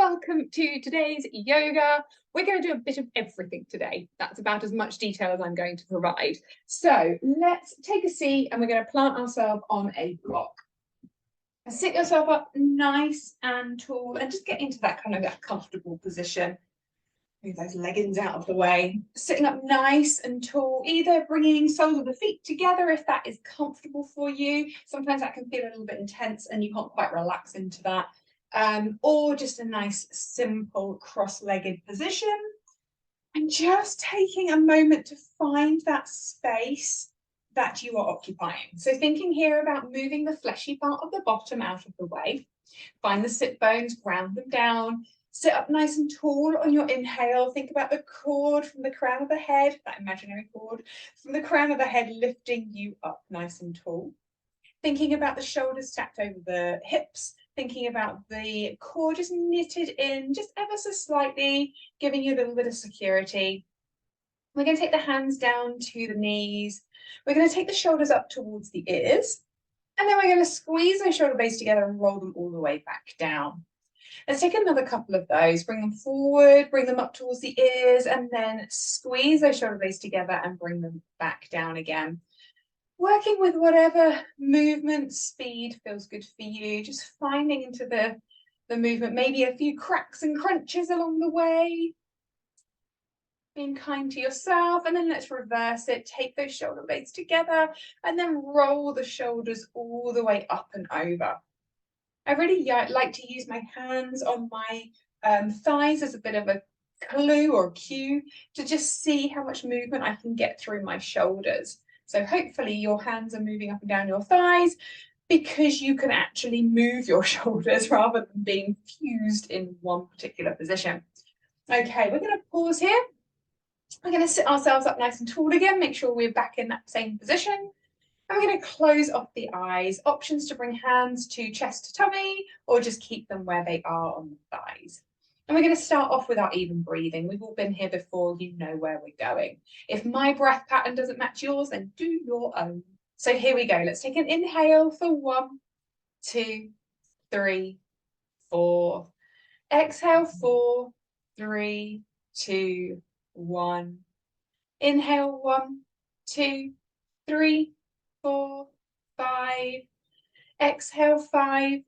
welcome to today's yoga. We're going to do a bit of everything today. That's about as much detail as I'm going to provide. So let's take a seat and we're going to plant ourselves on a block. Sit yourself up nice and tall and just get into that comfortable position. Move those leggings out of the way. Sitting up nice and tall, either bringing soles of the feet together if that is comfortable for you. Sometimes that can feel a little bit intense and you can't quite relax into that. Or just a nice, simple cross-legged position. And just taking a moment to find that space that you are occupying. So thinking here about moving the fleshy part of the bottom out of the way. Find the sit bones, ground them down. Sit up nice and tall on your inhale. Think about the cord from the crown of the head, that imaginary cord, from the crown of the head lifting you up nice and tall. Thinking about the shoulders stacked over the hips. Thinking about the core just knitted in, just ever so slightly, giving you a little bit of security. We're going to take the hands down to the knees. We're going to take the shoulders up towards the ears. And then we're going to squeeze those shoulder blades together and roll them all the way back down. Let's take another couple of those. Bring them forward, bring them up towards the ears, and then squeeze those shoulder blades together and bring them back down again. Working with whatever movement speed feels good for you, just finding into the movement, maybe a few cracks and crunches along the way. Being kind to yourself, and then let's reverse it. Take those shoulder blades together and then roll the shoulders all the way up and over. I really like to use my hands on my thighs as a bit of a clue or cue to just see how much movement I can get through my shoulders. So hopefully your hands are moving up and down your thighs because you can actually move your shoulders rather than being fused in one particular position. Okay, we're going to pause here. We're going to sit ourselves up nice and tall again, make sure we're back in that same position. And we're going to close off the eyes. Options to bring hands to chest to tummy or just keep them where they are on the thighs. And we're going to start off with our even breathing. We've all been here before, you know where we're going. If my breath pattern doesn't match yours, then do your own. So here we go. Let's take an inhale for 1, 2, 3, 4. Exhale, 4, 3, 2, 1. Inhale, 1, 2, 3, 4, 5. Exhale, 5,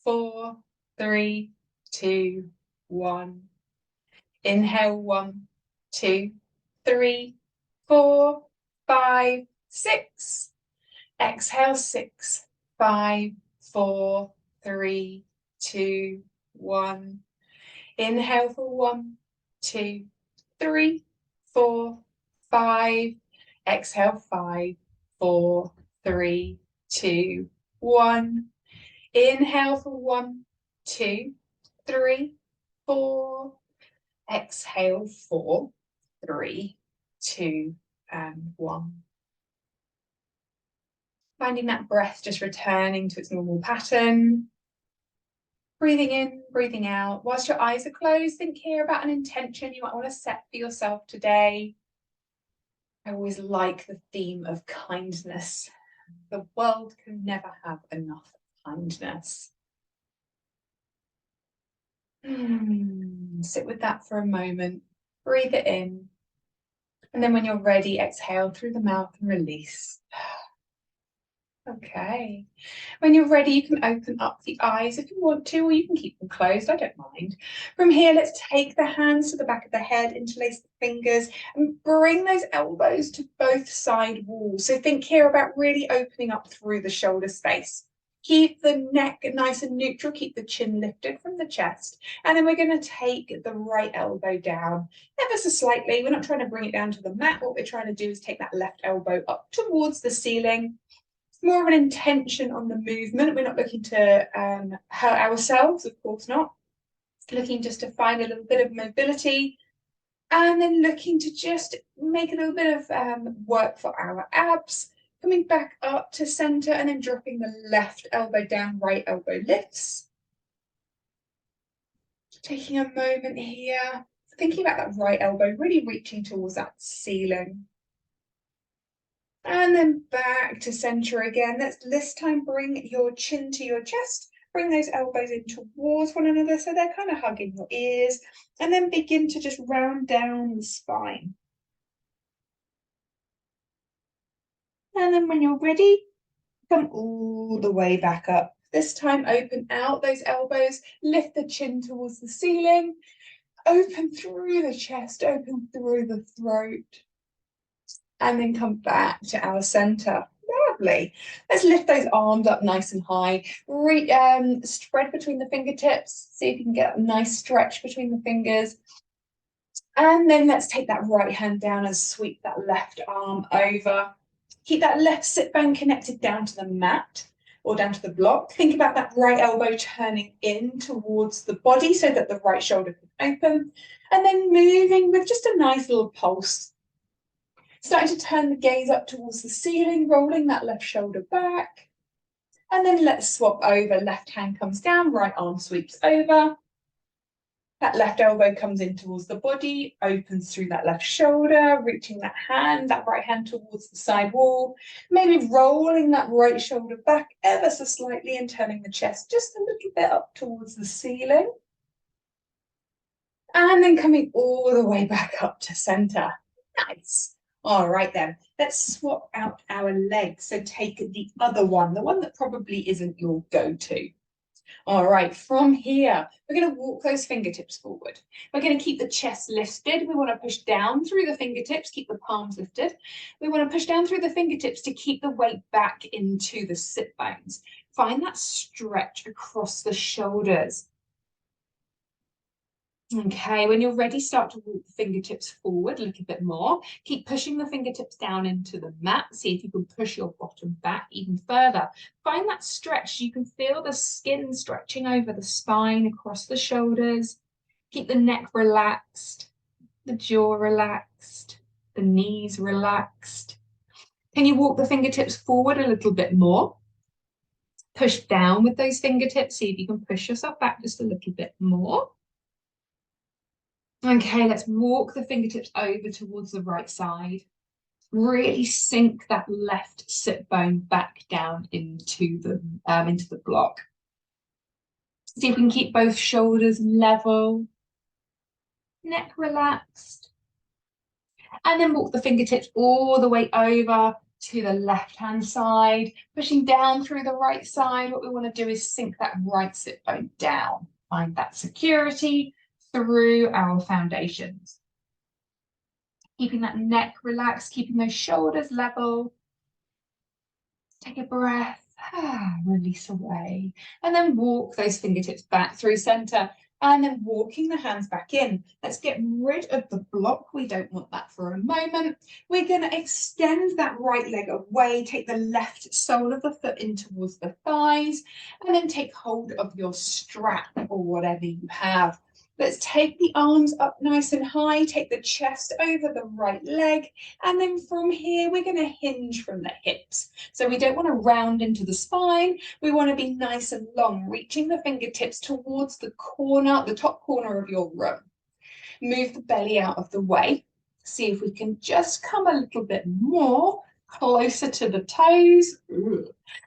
4, 3, 2, 1. Inhale, 1, 2, 3, 4, 5, 6. Exhale, 6, 5, 4, 3, 2, 1. Inhale for 1, 2, 3, 4, 5. Exhale, 5, 4, 3, 2, 1. Inhale for 1, 2, 3, 4. Exhale, 4, 3, 2, and 1. Finding that breath just returning to its normal pattern. Breathing in, breathing out. Whilst your eyes are closed, think here about an intention you might want to set for yourself today. I always like the theme of kindness. The world can never have enough kindness. Sit with that for a moment. Breathe it in. And then when you're ready, exhale through the mouth and release. Okay. When you're ready, you can open up the eyes if you want to, or you can keep them closed. I don't mind. From here, let's take the hands to the back of the head, interlace the fingers, and bring those elbows to both side walls. So think here about really opening up through the shoulder space. Keep the neck nice and neutral. Keep the chin lifted from the chest. And then we're going to take the right elbow down ever so slightly. We're not trying to bring it down to the mat. What we're trying to do is take that left elbow up towards the ceiling. More of an intention on the movement. We're not looking to hurt ourselves, of course not. Looking just to find a little bit of mobility and then looking to just make a little bit of work for our abs. Coming back up to center and then dropping the left elbow down, right elbow lifts. Taking a moment here, thinking about that right elbow, really reaching towards that ceiling. And then back to center again. Let's this time bring your chin to your chest Bring those elbows in towards one another so they're kind of hugging your ears, and then begin to just round down the spine. And then when you're ready, come all the way back up. This time open out those elbows, lift the chin towards the ceiling, open through the chest, open through the throat, and then come back to our center. Lovely. Let's lift those arms up nice and high. Spread between the fingertips. See if you can get a nice stretch between the fingers. And then let's take that right hand down and sweep that left arm over. Keep that left sit bone connected down to the mat or down to the block. Think about that right elbow turning in towards the body so that the right shoulder can open. And then moving with just a nice little pulse. Starting to turn the gaze up towards the ceiling, rolling that left shoulder back. And then let's swap over. Left hand comes down, right arm sweeps over. That left elbow comes in towards the body, opens through that left shoulder, reaching that hand, that right hand towards the side wall, maybe rolling that right shoulder back ever so slightly and turning the chest just a little bit up towards the ceiling. And then coming all the way back up to center. Nice. All right then, let's swap out our legs. So take the other one, the one that probably isn't your go-to. All right, from here, we're going to walk those fingertips forward. We're going to keep the chest lifted. We want to push down through the fingertips, keep the palms lifted. We want to push down through the fingertips to keep the weight back into the sit bones. Find that stretch across the shoulders. Okay, when you're ready, start to walk the fingertips forward a little bit more. Keep pushing the fingertips down into the mat. See if you can push your bottom back even further. Find that stretch. You can feel the skin stretching over the spine, across the shoulders. Keep the neck relaxed, the jaw relaxed, the knees relaxed. Can you walk the fingertips forward a little bit more? Push down with those fingertips. See if you can push yourself back just a little bit more. Okay, let's walk the fingertips over towards the right side. Really sink that left sit bone back down into the block. See if we can keep both shoulders level, neck relaxed. And then walk the fingertips all the way over to the left-hand side, pushing down through the right side. What we want to do is sink that right sit bone down. Find that security through our foundations. Keeping that neck relaxed, keeping those shoulders level. Take a breath, release away. And then walk those fingertips back through center. And then walking the hands back in. Let's get rid of the block. We don't want that for a moment. We're going to extend that right leg away. Take the left sole of the foot in towards the thighs. And then take hold of your strap or whatever you have. Let's take the arms up nice and high, take the chest over the right leg, and then from here, we're going to hinge from the hips. So we don't want to round into the spine. We want to be nice and long, reaching the fingertips towards the corner, the top corner of your room. Move the belly out of the way. See if we can just come a little bit more closer to the toes.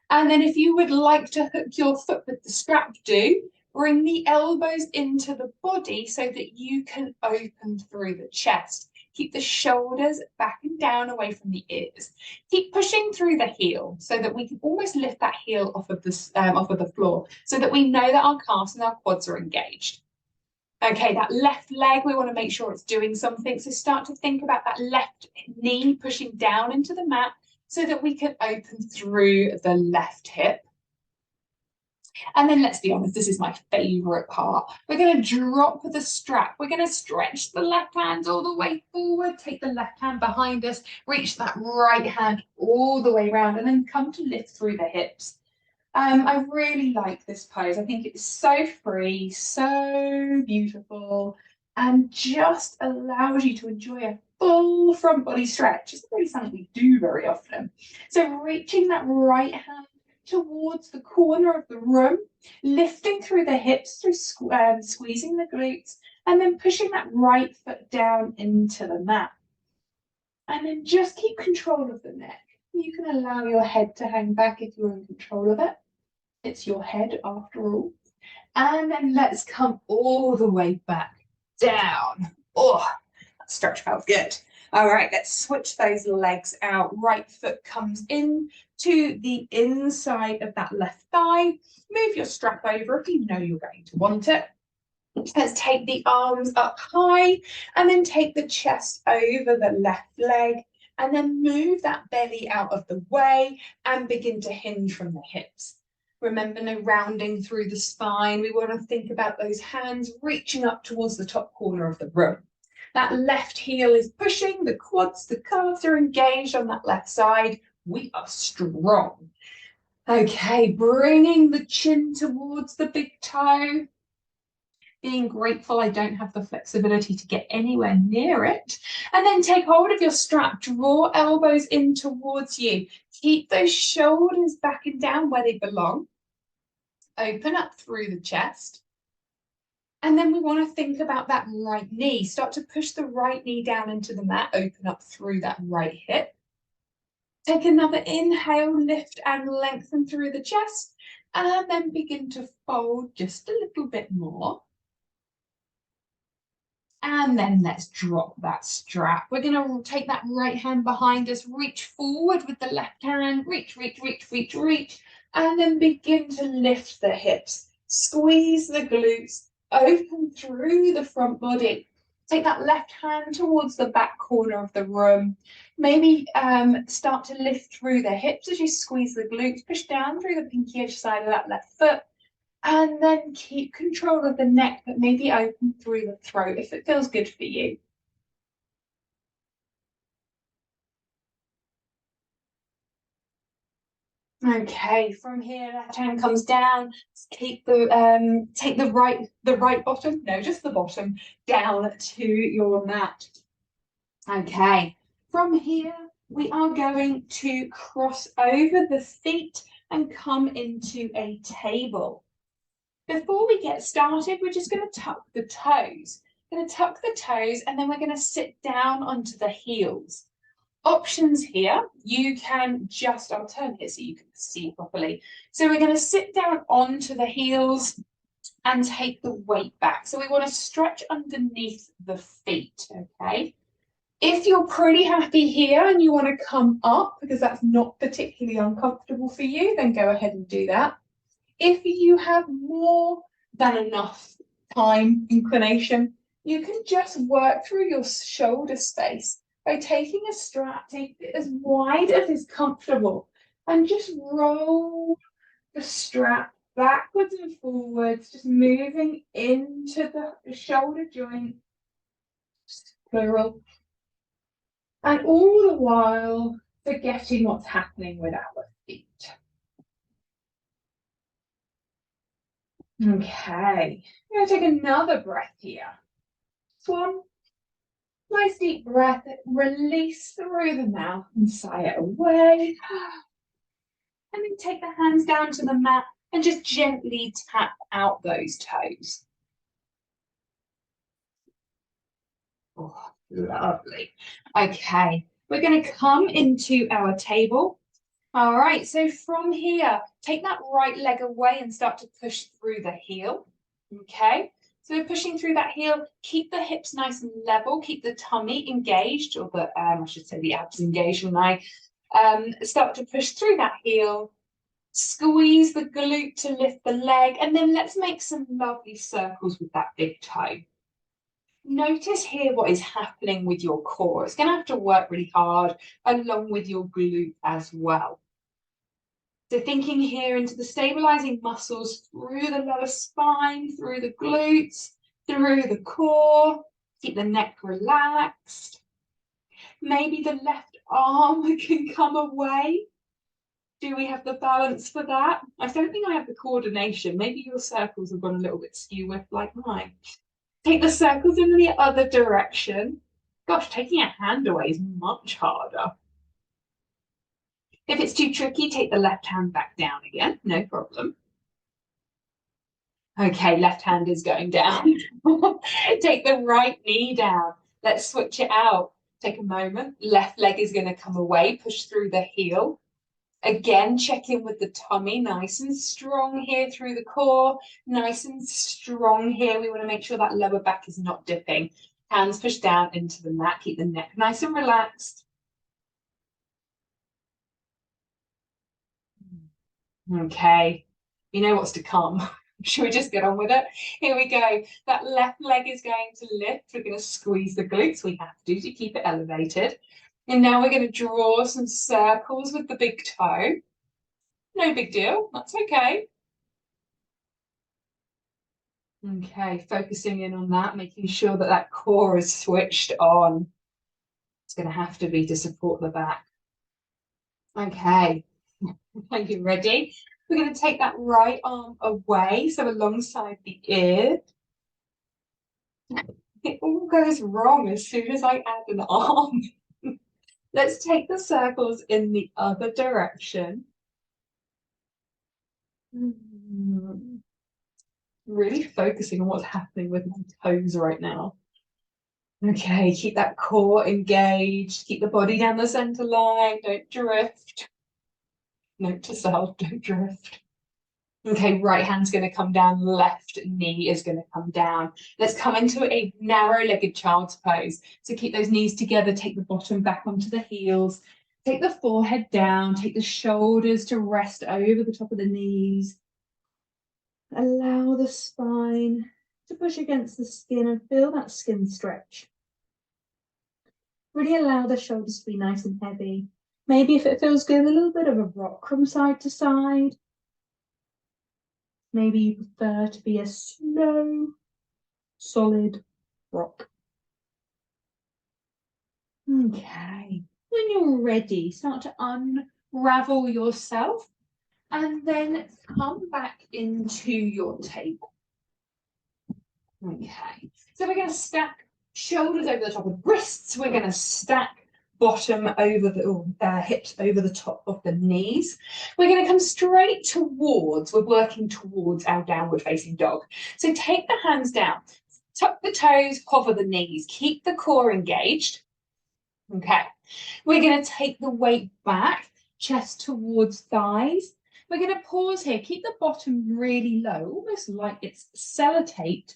And then if you would like to hook your foot with the strap, do. Bring the elbows into the body so that you can open through the chest. Keep the shoulders back and down away from the ears. Keep pushing through the heel so that we can almost lift that heel off of the floor so that we know that our calves and our quads are engaged. Okay, that left leg, we want to make sure it's doing something. So start to think about that left knee pushing down into the mat so that we can open through the left hip. And then let's be honest, this is my favorite part. We're going to drop the strap. We're going to stretch the left hand all the way forward, take the left hand behind us, reach that right hand all the way around, and then come to lift through the hips. I really like this pose. I think it's so free, so beautiful, and just allows you to enjoy a full front body stretch. It's not really something we do very often. So reaching that right hand towards the corner of the room, lifting through the hips, through squeezing the glutes, and then pushing that right foot down into the mat. And then just keep control of the neck. You can allow your head to hang back if you're in control of it. It's your head after all. And then let's come all the way back down. Oh, that stretch felt good. All right, let's switch those legs out. Right foot comes in to the inside of that left thigh. Move your strap over if you know you're going to want it. Let's take the arms up high and then take the chest over the left leg and then move that belly out of the way and begin to hinge from the hips. Remember, no rounding through the spine. We want to think about those hands reaching up towards the top corner of the room. That left heel is pushing, the quads, the calves are engaged on that left side. We are strong. Okay, bringing the chin towards the big toe. Being grateful I don't have the flexibility to get anywhere near it. And then take hold of your strap, draw elbows in towards you. Keep those shoulders back and down where they belong. Open up through the chest. And then we want to think about that right knee. Start to push the right knee down into the mat, open up through that right hip. Take another inhale, lift and lengthen through the chest, and then begin to fold just a little bit more. And then let's drop that strap. We're going to take that right hand behind us, reach forward with the left hand, reach, and then begin to lift the hips. Squeeze the glutes, open through the front body. Take that left hand towards the back corner of the room. Maybe start to lift through the hips as you squeeze the glutes, push down through the pinky edge side of that left foot. And then keep control of the neck, but maybe open through the throat if it feels good for you. Okay, from here, left hand comes down. Keep the take the right bottom, no, just the bottom, down to your mat. Okay, from here, we are going to cross over the feet and come into a table. Before we get started, we're just going to tuck the toes. We're going to tuck the toes and then we're going to sit down onto the heels. Options here, you can just, I'll turn here so you can see properly. So we're going to sit down onto the heels and take the weight back. So we want to stretch underneath the feet, okay? If you're pretty happy here and you want to come up because that's not particularly uncomfortable for you, then go ahead and do that. If you have more than enough time, inclination, you can just work through your shoulder space by taking a strap, take it as wide as is comfortable, and just roll the strap backwards and forwards, just moving into the shoulder joint, plural, and all the while forgetting what's happening with our feet. Okay, I'm going to take another breath here. One nice deep breath, release through the mouth and sigh it away. And then take the hands down to the mat and just gently tap out those toes. Oh, lovely. Okay, we're going to come into our table. All right, so from here, take that right leg away and start to push through the heel, okay? So we're pushing through that heel, keep the hips nice and level, keep the tummy engaged, or the, I should say the abs engaged when I start to push through that heel, squeeze the glute to lift the leg, and then let's make some lovely circles with that big toe. Notice here what is happening with your core. It's going to have to work really hard along with your glute as well. So thinking here into the stabilizing muscles through the lower spine, through the glutes, through the core. Keep the neck relaxed. Maybe the left arm can come away. Do we have the balance for that? I don't think I have the coordination. Maybe your circles have gone a little bit skew like mine. Take the circles in the other direction. Gosh, taking a hand away is much harder. If it's too tricky, take the left hand back down again, no problem. Okay, left hand is going down. Take the right knee down. Let's switch it out. Take a moment. Left leg is going to come away, push through the heel. Again, check in with the tummy, nice and strong here through the core, nice and strong here. We want to make sure that lower back is not dipping. Hands push down into the mat, keep the neck nice and relaxed. Okay, you know what's to come. Should we just get on with it? Here we go. That left leg is going to lift. We're going to squeeze the glutes. We have to keep it elevated. And now we're going to draw some circles with the big toe. No big deal. That's okay. Okay, focusing in on that, making sure that that core is switched on. It's going to have to be to support the back. Okay, are you ready? We're going to take that right arm away, so alongside the ear. It all goes wrong as soon as I add an arm. Let's take the circles in the other direction. Really focusing on what's happening with my toes right now. Okay, keep that core engaged. Keep the body down the center line. Don't drift. Note to self, don't drift. Okay, right hand's going to come down, left knee is going to come down. Let's come into a narrow-legged child's pose. So keep those knees together, take the bottom back onto the heels, take the forehead down, take the shoulders to rest over the top of the knees. Allow the spine to push against the skin and feel that skin stretch. Really allow the shoulders to be nice and heavy. Maybe if it feels good, a little bit of a rock from side to side. Maybe you prefer to be a slow, solid rock. Okay, when you're ready, start to unravel yourself and then come back into your table. Okay, so we're going to stack shoulders over the top of wrists. We're going to stack bottom over the hips over the top of the knees. We're going to come straight towards, we're working towards our downward facing dog. So take the hands down, tuck the toes, hover the knees, keep the core engaged. Okay, we're going to take the weight back, chest towards thighs. We're going to pause here, keep the bottom really low, almost like it's sellotaped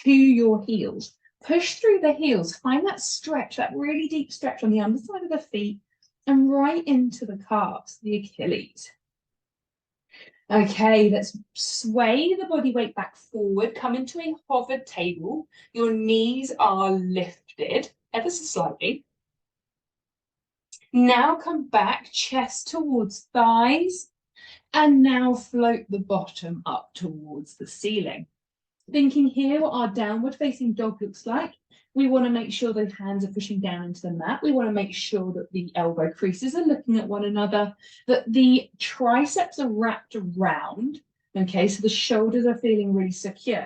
to your heels. Push through the heels, find that stretch, that really deep stretch on the underside of the feet and right into the calves, the Achilles. Okay, let's sway the body weight back forward, come into a hovered table. Your knees are lifted ever so slightly. Now come back, chest towards thighs, and now float the bottom up towards the ceiling. Thinking here what our downward facing dog looks like. We want to make sure the hands are pushing down into the mat. We want to make sure that the elbow creases are looking at one another, that the triceps are wrapped around. Okay, so the shoulders are feeling really secure.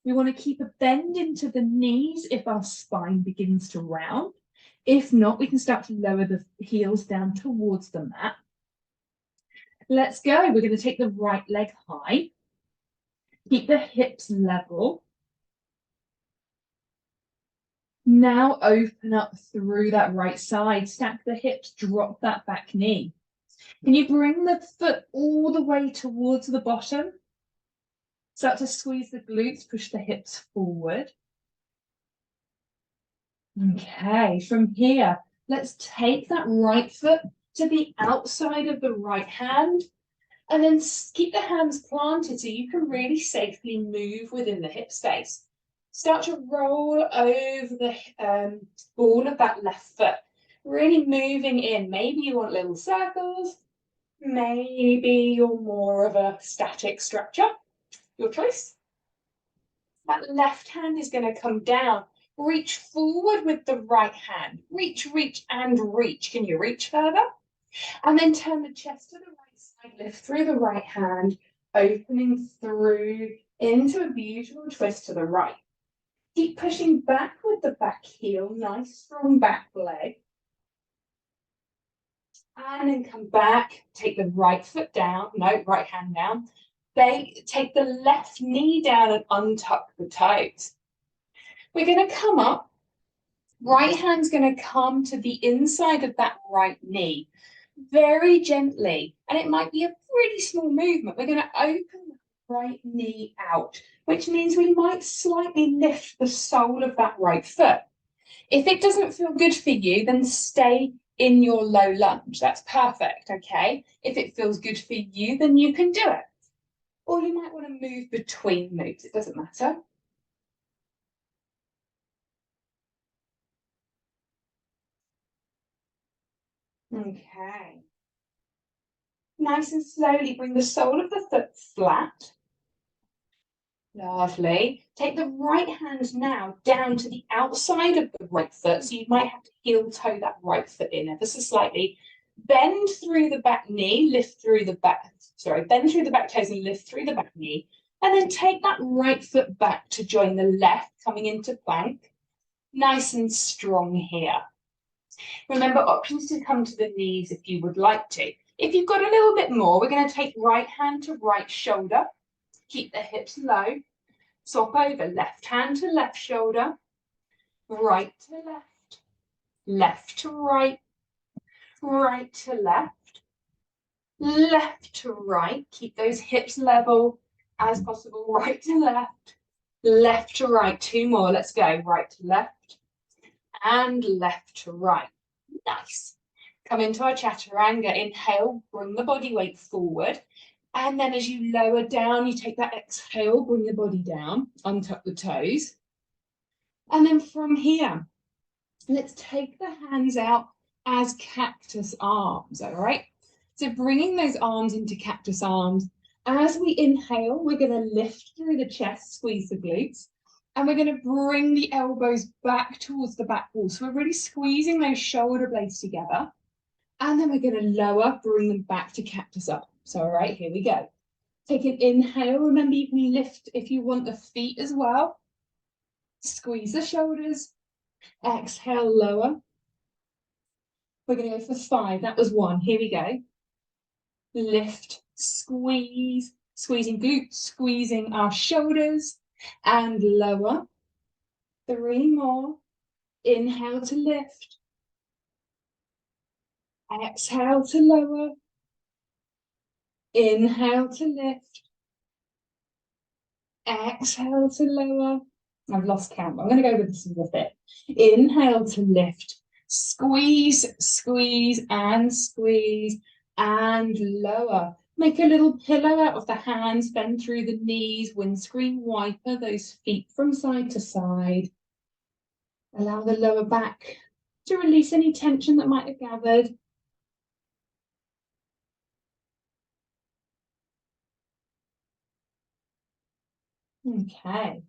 We want to keep a bend into the knees if our spine begins to round. If not, we can start to lower the heels down towards the mat. Let's go. We're going to take the right leg high. Keep the hips level. Now open up through that right side. Stack the hips, drop that back knee. Can you bring the foot all the way towards the bottom? Start to squeeze the glutes, push the hips forward. Okay, from here, let's take that right foot to the outside of the right hand. And then keep the hands planted so you can really safely move within the hip space. Start to roll over the ball of that left foot, really moving in. Maybe you want little circles. Maybe you're more of a static structure. Your choice. That left hand is going to come down. Reach forward with the right hand. Reach, reach, and reach. Can you reach further? And then turn the chest to the right side, lift through the right hand, opening through into a beautiful twist to the right. Keep pushing back with the back heel, nice strong back leg. And then come back, take the right foot down, no, right hand down. Take the left knee down and untuck the toes. We're going to come up. Right hand's going to come to the inside of that right knee. Very gently, And it might be a really small movement. We're going to open the right knee out, which means we might slightly lift the sole of that right foot. If it doesn't feel good for you, then stay in your low lunge. That's perfect, okay? If it feels good for you, then you can do it. Or you might want to move between moves. It doesn't matter. Okay. Nice and slowly bring the sole of the foot flat. Lovely. Take the right hand now down to the outside of the right foot. So you might have to heel toe that right foot in ever so slightly. Bend through the back knee, lift through the back, bend through the back toes and lift through the back knee. And then take that right foot back to join the left, coming into plank. Nice and strong here. Remember, options to come to the knees if you would like to. If you've got a little bit more, we're going to take right hand to right shoulder. Keep the hips low. Swap over, left hand to left shoulder, right to left, left to right, right to left, left to right. Keep those hips level as possible, right to left, left to right. Two more, let's go. Right to left and left to right. Nice. Come into our chaturanga. Inhale, bring the body weight forward. And then as you lower down, you take that exhale, bring the body down, untuck the toes. And then from here, let's take the hands out as cactus arms, all right? So bringing those arms into cactus arms. As we inhale, we're going to lift through the chest, squeeze the glutes, and we're going to bring the elbows back towards the back wall. So we're really squeezing those shoulder blades together. And then we're going to lower, bring them back to cactus arms. So, all right, here we go. Take an inhale. Remember, you can lift if you want the feet as well. Squeeze the shoulders. Exhale, lower. We're going to go for 5. That was 1. Here we go. Lift, squeeze, squeezing glutes, squeezing our shoulders, and lower. 3 more. Inhale to lift. Exhale to lower. Inhale to lift. Exhale to lower. I've lost count. I'm going to go with this with it. Inhale to lift. Squeeze, squeeze, and squeeze, and lower. Make a little pillow out of the hands, bend through the knees, windscreen wiper those feet from side to side. Allow the lower back to release any tension that might have gathered. Okay.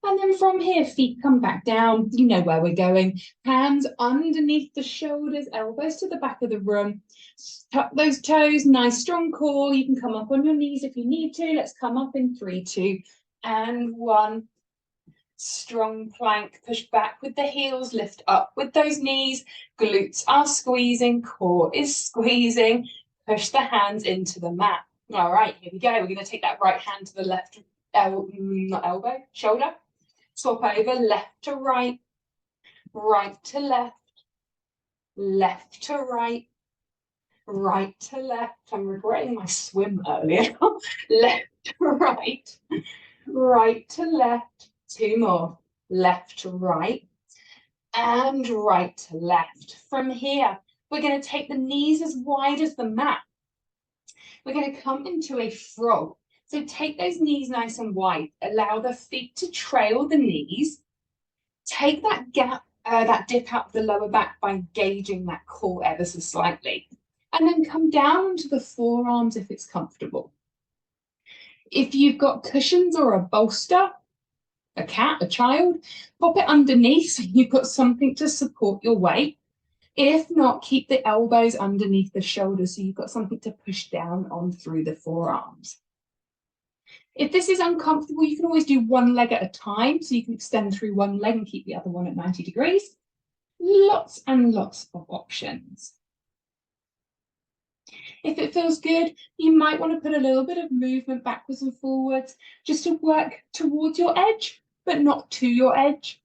And then from here, feet come back down. You know where we're going. Hands underneath the shoulders, elbows to the back of the room. Tuck those toes, nice strong core. You can come up on your knees if you need to. Let's come up in 3, 2, and 1. Strong plank, push back with the heels, lift up with those knees. Glutes are squeezing, core is squeezing. Push the hands into the mat. All right, here we go. We're going to take that right hand to the left shoulder. Swap over, left to right, right to left, left to right, right to left. I'm regretting my swim earlier. Left to right, right to left. 2 more. Left to right and right to left. From here, we're going to take the knees as wide as the mat. We're going to come into a frog. So take those knees nice and wide. Allow the feet to trail the knees. Take that gap, that dip out of the lower back by engaging that core ever so slightly. And then come down onto the forearms if it's comfortable. If you've got cushions or a bolster, a cat, a child, pop it underneath so you've got something to support your weight. If not, keep the elbows underneath the shoulders so you've got something to push down on through the forearms. If this is uncomfortable, you can always do one leg at a time. So you can extend through one leg and keep the other one at 90 degrees. Lots and lots of options. If it feels good, you might want to put a little bit of movement backwards and forwards just to work towards your edge, but not to your edge.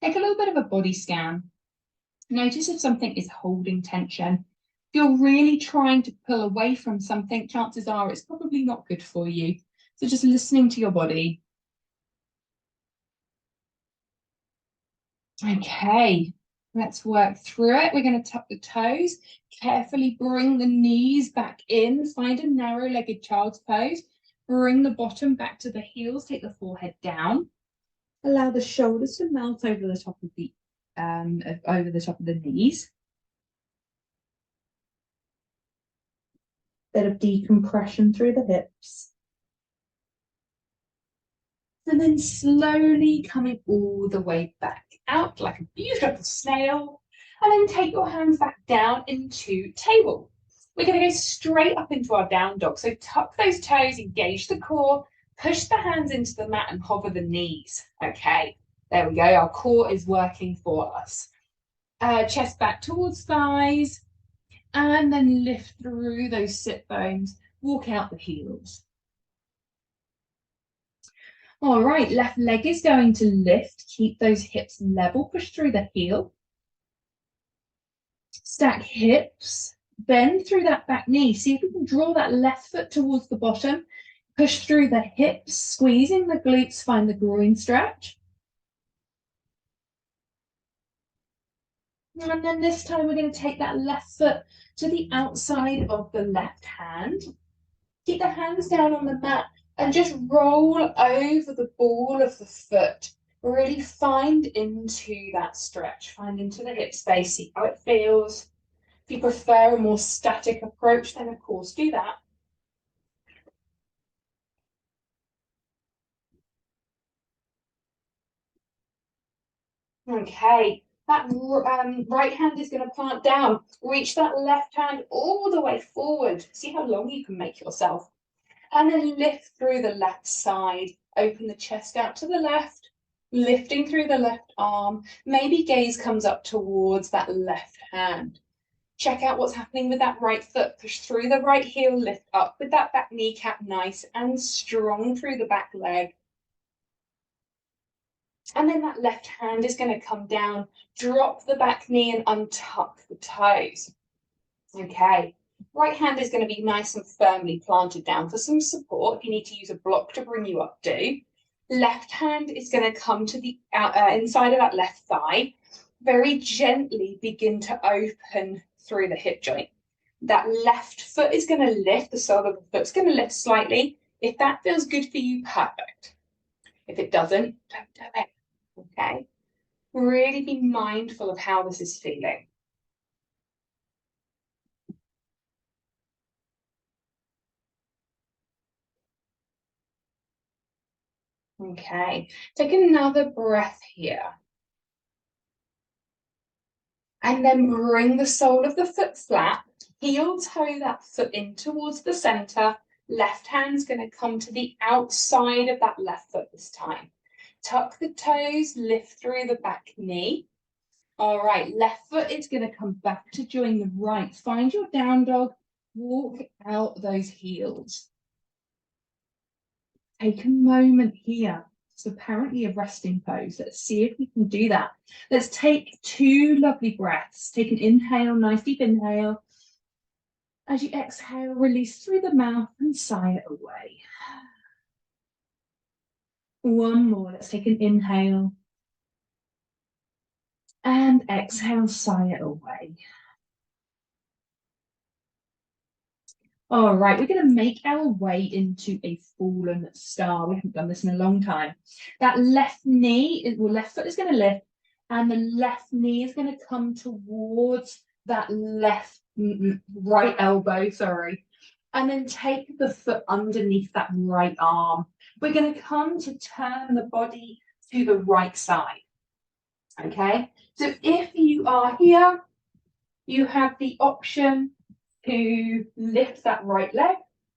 Take a little bit of a body scan. Notice if something is holding tension. If you're really trying to pull away from something, chances are it's probably not good for you. So just listening to your body. Okay, let's work through it. We're going to tuck the toes, carefully bring the knees back in, find a narrow-legged child's pose, bring the bottom back to the heels, take the forehead down, allow the shoulders to melt over the top of the knees. Bit of decompression through the hips. And then slowly coming all the way back out like a beautiful snail. And then take your hands back down into table. We're going to go straight up into our down dog. So tuck those toes, engage the core, push the hands into the mat and hover the knees. Okay, there we go. Our core is working for us. Chest back towards thighs. And then lift through those sit bones. Walk out the heels. All right, left leg is going to lift. Keep those hips level. Push through the heel. Stack hips. Bend through that back knee. See if we can draw that left foot towards the bottom. Push through the hips, squeezing the glutes. Find the groin stretch. And then this time we're going to take that left foot to the outside of the left hand. Keep the hands down on the mat and just roll over the ball of the foot. Really find into that stretch, find into the hip space, see how it feels. If you prefer a more static approach, then of course do that. Okay, that right hand is going to plant down. Reach that left hand all the way forward. See how long you can make yourself. And then lift through the left side. Open the chest out to the left, lifting through the left arm. Maybe gaze comes up towards that left hand. Check out what's happening with that right foot. Push through the right heel, lift up with that back kneecap nice and strong through the back leg. And then that left hand is going to come down, drop the back knee and untuck the toes. Okay, right hand is going to be nice and firmly planted down for some support. If you need to use a block to bring you up, do. Left hand is going to come to the inside of that left thigh. Very gently begin to open through the hip joint. That left foot is going to lift, the sole of the foot's going to lift slightly. If that feels good for you, perfect. If it doesn't, don't do it. Okay, really be mindful of how this is feeling. Okay, take another breath here. And then bring the sole of the foot flat, heel toe that foot in towards the center. Left hand's going to come to the outside of that left foot this time. Tuck the toes, lift through the back knee. All right, left foot is going to come back to join the right. Find your down dog, walk out those heels. Take a moment here. It's apparently a resting pose. Let's see if we can do that. Let's take 2 lovely breaths. Take an inhale, nice deep inhale. As you exhale, release through the mouth and sigh it away. One more. Let's take an inhale. And exhale, sigh it away. All right, we're going to make our way into a fallen star. We haven't done this in a long time. That left knee, left foot is going to lift, and the left knee is going to come towards that right elbow, sorry. And then take the foot underneath that right arm. We're going to come to turn the body to the right side. Okay, so if you are here, you have the option to lift that right leg,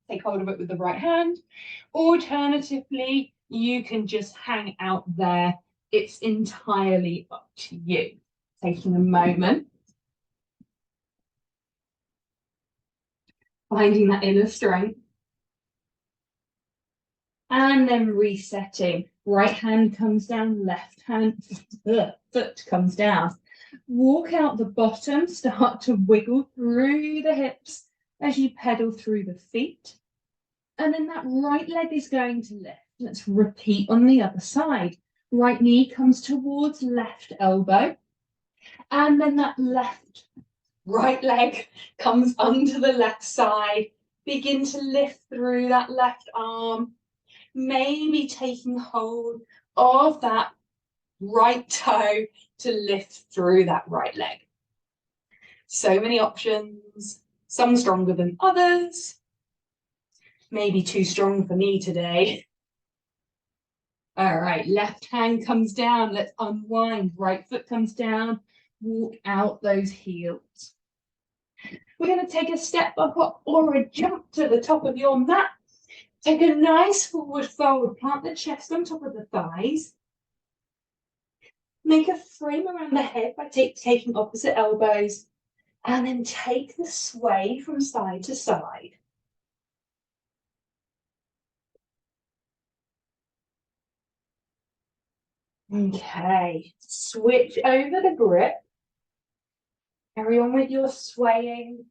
take hold of it with the right hand. Alternatively, you can just hang out there. It's entirely up to you. Taking a moment, finding that inner strength, and then resetting. Right hand comes down, left hand, foot comes down. Walk out the bottom, start to wiggle through the hips as you pedal through the feet. And then that right leg is going to lift. Let's repeat on the other side. Right knee comes towards left elbow. And then that right leg comes under the left side. Begin to lift through that left arm. Maybe taking hold of that right toe to lift through that right leg. So many options, some stronger than others. Maybe too strong for me today. All right, left hand comes down. Let's unwind. Right foot comes down. Walk out those heels. We're going to take a step up or a jump to the top of your mat. Take a nice forward fold. Plant the chest on top of the thighs. Make a frame around the head by taking opposite elbows. And then take the sway from side to side. Okay, switch over the grip. Carry on with your swaying.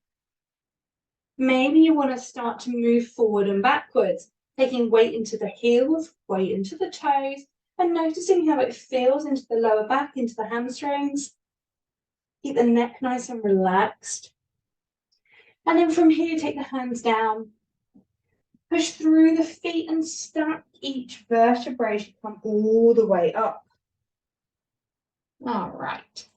Maybe you want to start to move forward and backwards, taking weight into the heels, weight into the toes, and noticing how it feels into the lower back, into the hamstrings. Keep the neck nice and relaxed. And then from here, take the hands down. Push through the feet and stack each vertebrae as you come all the way up. All right.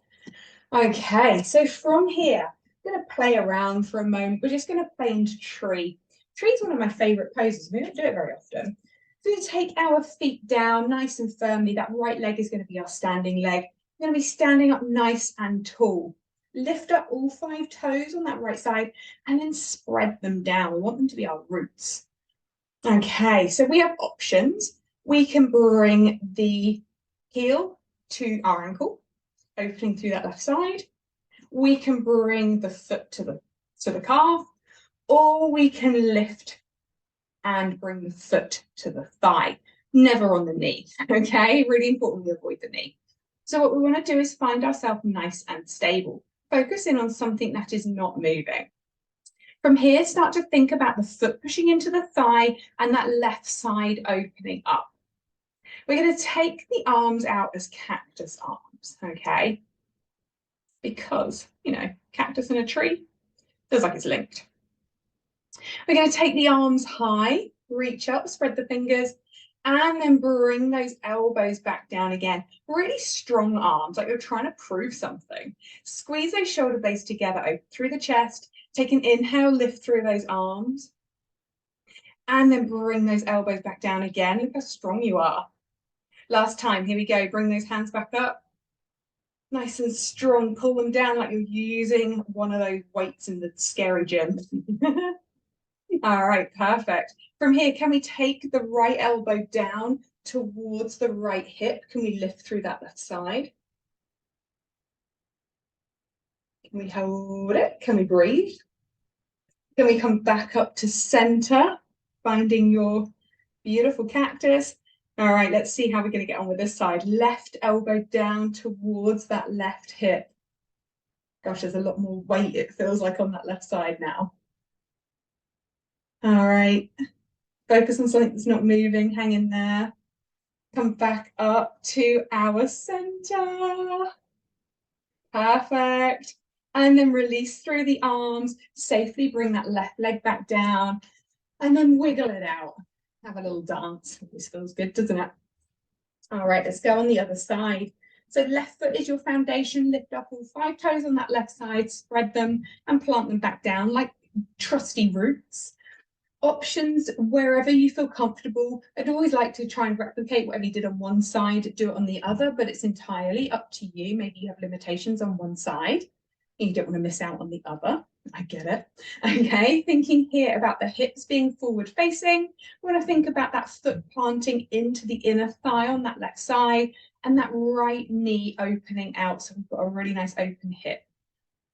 Okay, so from here, I'm going to play around for a moment. We're just going to play into tree. Tree is one of my favorite poses. We don't do it very often. So we take our feet down nice and firmly. That right leg is going to be our standing leg. We're going to be standing up nice and tall. Lift up all 5 toes on that right side and then spread them down. We want them to be our roots. Okay, so we have options. We can bring the heel to our ankle, opening through that left side. We can bring the foot to the calf, or we can lift and bring the foot to the thigh, never on the knee. Okay, really important we avoid the knee. So what we want to do is find ourselves nice and stable. Focus in on something that is not moving. From here, start to think about the foot pushing into the thigh and that left side opening up. We're going to take the arms out as cactus arms, okay? Because, you know, cactus and a tree feels like it's linked. We're going to take the arms high, reach up, spread the fingers, and then bring those elbows back down again. Really strong arms, like you're trying to prove something. Squeeze those shoulder blades together, open through the chest. Take an inhale, lift through those arms. And then bring those elbows back down again. Look how strong you are. Last time, here we go. Bring those hands back up. Nice and strong. Pull them down like you're using one of those weights in the scary gym. All right, perfect. From here, can we take the right elbow down towards the right hip? Can we lift through that left side? Can we hold it? Can we breathe? Can we come back up to center, finding your beautiful cactus? All right, let's see how we're going to get on with this side. Left elbow down towards that left hip. Gosh, there's a lot more weight, it feels like, on that left side now. All right, focus on something that's not moving, hang in there. Come back up to our center. Perfect. And then release through the arms, safely bring that left leg back down, and then wiggle it out. Have a little dance. This feels good, doesn't it? All right, let's go on the other side. So left foot is your foundation. Lift up all 5 toes on that left side, spread them and plant them back down like trusty roots. Options wherever you feel comfortable. I'd always like to try and replicate whatever you did on one side, do it on the other, but it's entirely up to you. Maybe you have limitations on one side. You don't want to miss out on the other. I get it. Okay, thinking here about the hips being forward facing. We want to think about that foot planting into the inner thigh on that left side and that right knee opening out. So we've got a really nice open hip.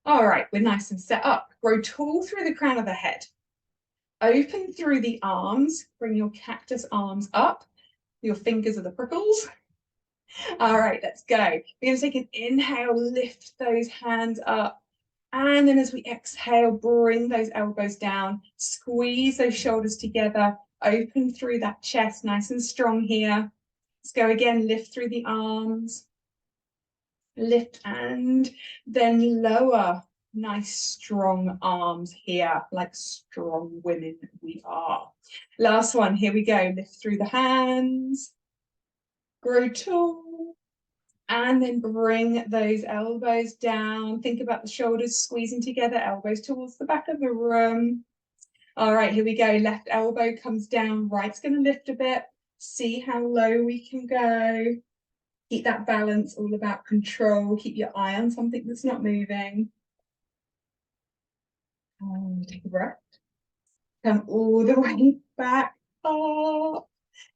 All right, we're nice and set up. Grow tall through the crown of the head. Open through the arms. Bring your cactus arms up. Your fingers are the prickles. All right, let's go. We're going to take an inhale, lift those hands up. And then as we exhale, bring those elbows down, squeeze those shoulders together, open through that chest, nice and strong here. Let's go again, lift through the arms, lift and then lower. Nice strong arms here, like strong women we are. Last one, here we go. Lift through the hands, grow tall, and then bring those elbows down. Think about the shoulders squeezing together, elbows towards the back of the room. All right, here we go. Left elbow comes down, right's going to lift a bit. See how low we can go. Keep that balance, all about control. Keep your eye on something that's not moving. Take a breath. Come all the way back up. All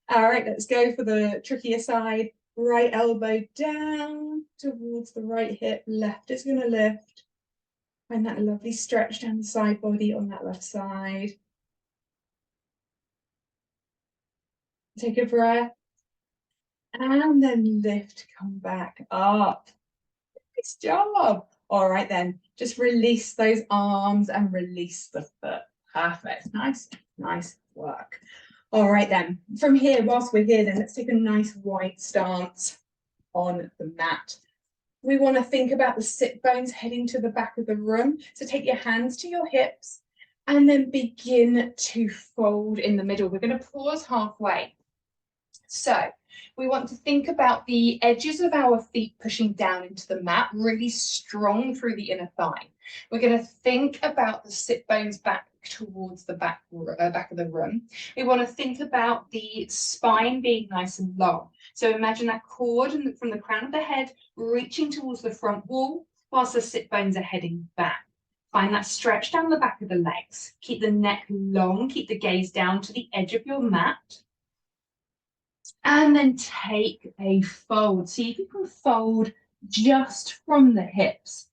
right, let's go for the trickier side. Right elbow down towards the right hip. Left is going to lift. Find that lovely stretch down the side body on that left side. Take a breath. And then lift, come back up. Nice job. All right then, just release those arms and release the foot. Perfect. Nice, nice work. All right then, from here, whilst we're here then, let's take a nice wide stance on the mat. We want to think about the sit bones heading to the back of the room. So take your hands to your hips and then begin to fold in the middle. We're going to pause halfway. So we want to think about the edges of our feet pushing down into the mat, really strong through the inner thigh. We're going to think about the sit bones back towards the back of the room. We want to think about the spine being nice and long. So imagine that cord from the crown of the head reaching towards the front wall whilst the sit bones are heading back. Find that stretch down the back of the legs. Keep the neck long, keep the gaze down to the edge of your mat. And then take a fold. See if you can fold just from the hips.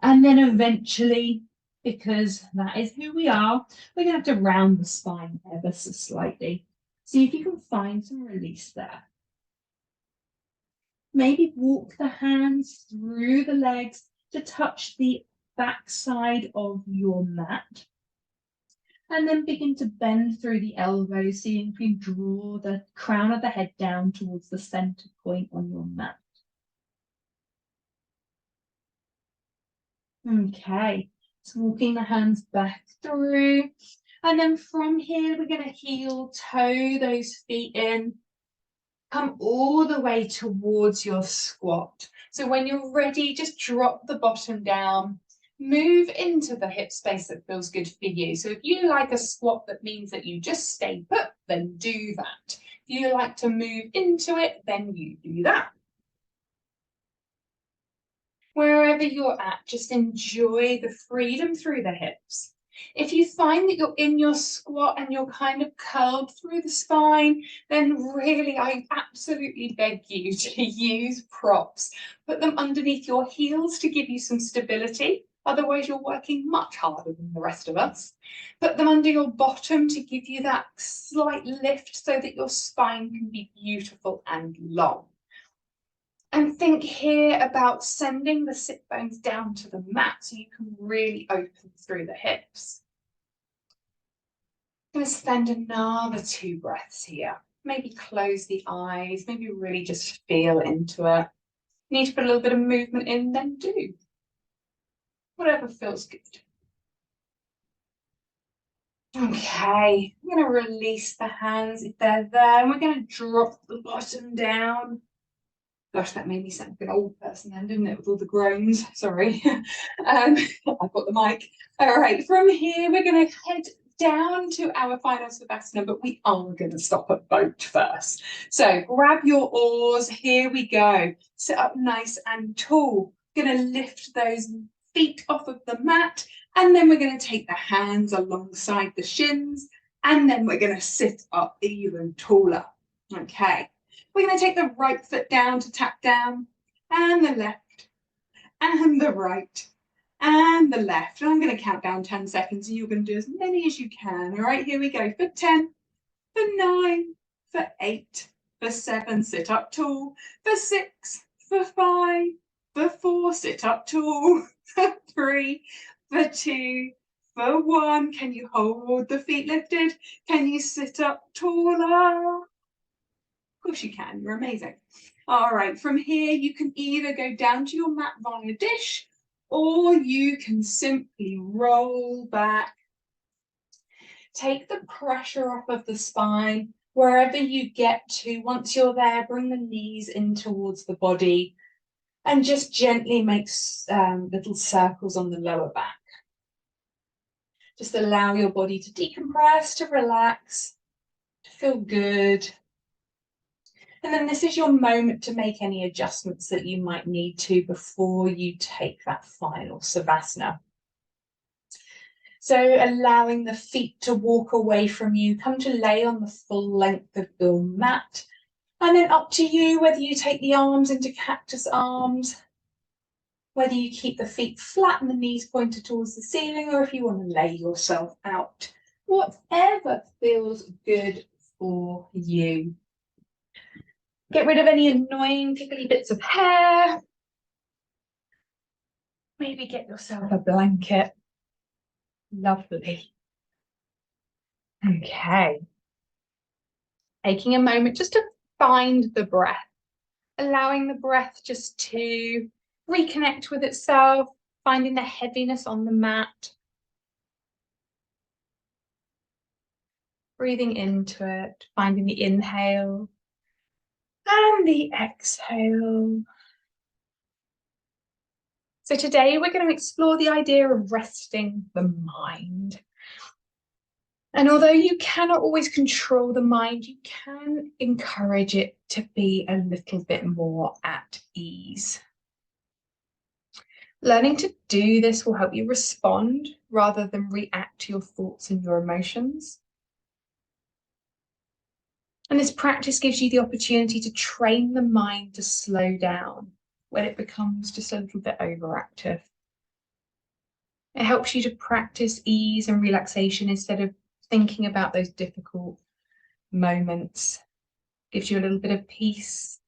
And then eventually, because that is who we are, we're going to have to round the spine ever so slightly. See if you can find some release there. Maybe walk the hands through the legs to touch the back side of your mat. And then begin to bend through the elbows, seeing if you can draw the crown of the head down towards the center point on your mat. Okay, so walking the hands back through. And then from here, we're going to heel toe those feet in. Come all the way towards your squat. So when you're ready, just drop the bottom down. Move into the hip space that feels good for you. So if you like a squat that means that you just stay put, then do that. If you like to move into it, then you do that. Wherever you're at, just enjoy the freedom through the hips. If you find that you're in your squat and you're kind of curled through the spine, then really I absolutely beg you to use props. Put them underneath your heels to give you some stability. Otherwise, you're working much harder than the rest of us. Put them under your bottom to give you that slight lift so that your spine can be beautiful and long. And think here about sending the sit bones down to the mat so you can really open through the hips. I'm going to spend another 2 breaths here. Maybe close the eyes, maybe really just feel into it. Need to put a little bit of movement in, then do. Whatever feels good. Okay, I'm going to release the hands if they're there, and we're going to drop the bottom down. Gosh, that made me sound like an old person then, didn't it, with all the groans? Sorry. I got the mic. All right, from here, we're going to head down to our final Savasana, but we are going to stop at boat first. So grab your oars. Here we go. Sit up nice and tall. Going to lift those feet off of the mat, and then we're going to take the hands alongside the shins, and then we're going to sit up even taller. Okay. We're going to take the right foot down to tap down, and the left, and the right, and the left. And I'm going to count down 10 seconds, and you're going to do as many as you can. All right, here we go. For 10, for 9, for 8, For 7, sit up tall. For 6, for 5, for 4, sit up tall. For 3, for 2, for 1. Can you hold the feet lifted? Can you sit up taller? Of course you can, you're amazing. All right, from here you can either go down to your mat via dish, or you can simply roll back. Take the pressure off of the spine. Wherever you get to, once you're there, bring the knees in towards the body and just gently make little circles on the lower back. Just allow your body to decompress, to relax, to feel good. And then this is your moment to make any adjustments that you might need to before you take that final Savasana. So allowing the feet to walk away from you, come to lay on the full length of your mat. And then up to you whether you take the arms into cactus arms, whether you keep the feet flat and the knees pointed towards the ceiling, or if you want to lay yourself out. Whatever feels good for you. Get rid of any annoying tickly bits of hair. Maybe get yourself a blanket. Lovely. Okay. Taking a moment just to find the breath, allowing the breath just to reconnect with itself, finding the heaviness on the mat. Breathing into it, finding the inhale and the exhale. So today we're going to explore the idea of resting the mind. And although you cannot always control the mind, you can encourage it to be a little bit more at ease. Learning to do this will help you respond rather than react to your thoughts and your emotions. And this practice gives you the opportunity to train the mind to slow down when it becomes just a little bit overactive. It helps you to practice ease and relaxation instead of thinking about those difficult moments. Gives you a little bit of peace.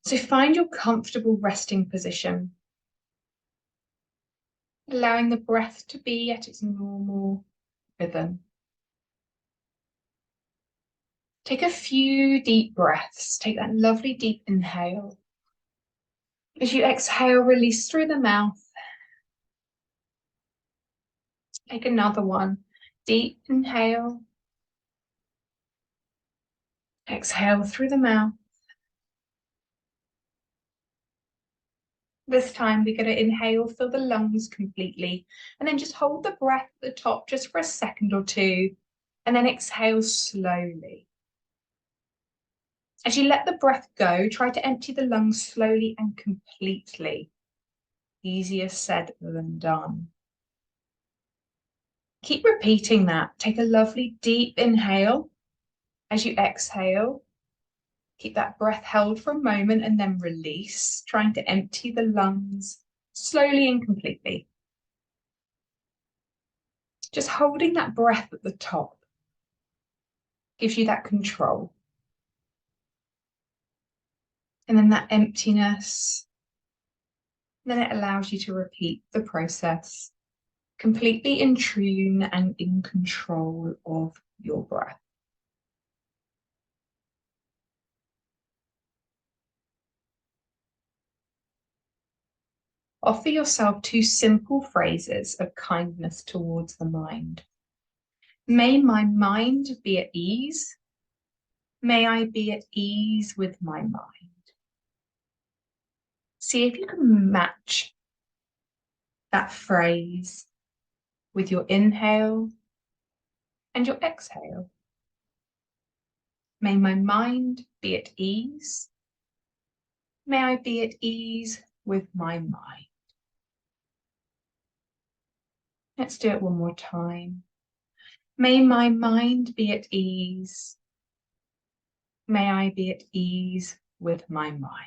So find your comfortable resting position, allowing the breath to be at its normal rhythm. Take a few deep breaths. Take that lovely deep inhale. As you exhale, release through the mouth. Take another one. Deep inhale. Exhale through the mouth. This time we're going to inhale, fill the lungs completely, and then just hold the breath at the top just for a second or two, and then exhale slowly. As you let the breath go, try to empty the lungs slowly and completely. Easier said than done. Keep repeating that. Take a lovely deep inhale. As you exhale, keep that breath held for a moment and then release, trying to empty the lungs slowly and completely. Just holding that breath at the top gives you that control. And then that emptiness, then it allows you to repeat the process, completely in tune and in control of your breath. Offer yourself 2 simple phrases of kindness towards the mind. May my mind be at ease. May I be at ease with my mind. See if you can match that phrase with your inhale and your exhale. May my mind be at ease. May I be at ease with my mind. Let's do it one more time. May my mind be at ease. May I be at ease with my mind.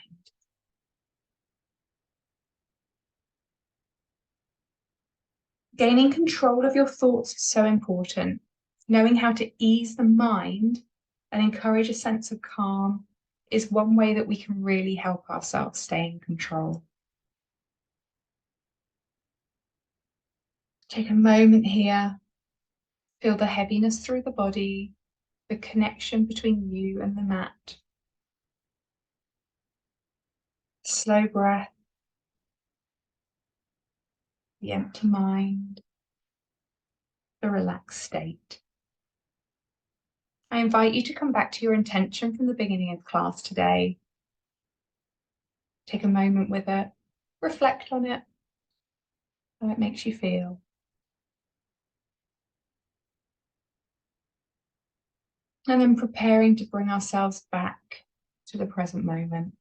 Gaining control of your thoughts is so important. Knowing how to ease the mind and encourage a sense of calm is one way that we can really help ourselves stay in control. Take a moment here, feel the heaviness through the body, the connection between you and the mat. Slow breath, the empty mind, the relaxed state. I invite you to come back to your intention from the beginning of class today. Take a moment with it, reflect on it, how it makes you feel. And then preparing to bring ourselves back to the present moment.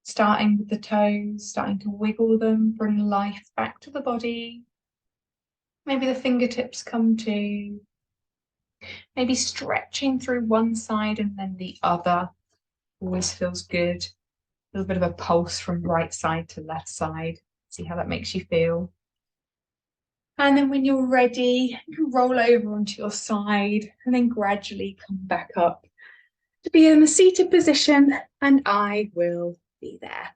Starting with the toes, starting to wiggle them, bring life back to the body. Maybe the fingertips come to. Maybe stretching through one side and then the other. Always feels good. A little bit of a pulse from right side to left side. See how that makes you feel. And then when you're ready, you can roll over onto your side and then gradually come back up to be in a seated position, and I will be there.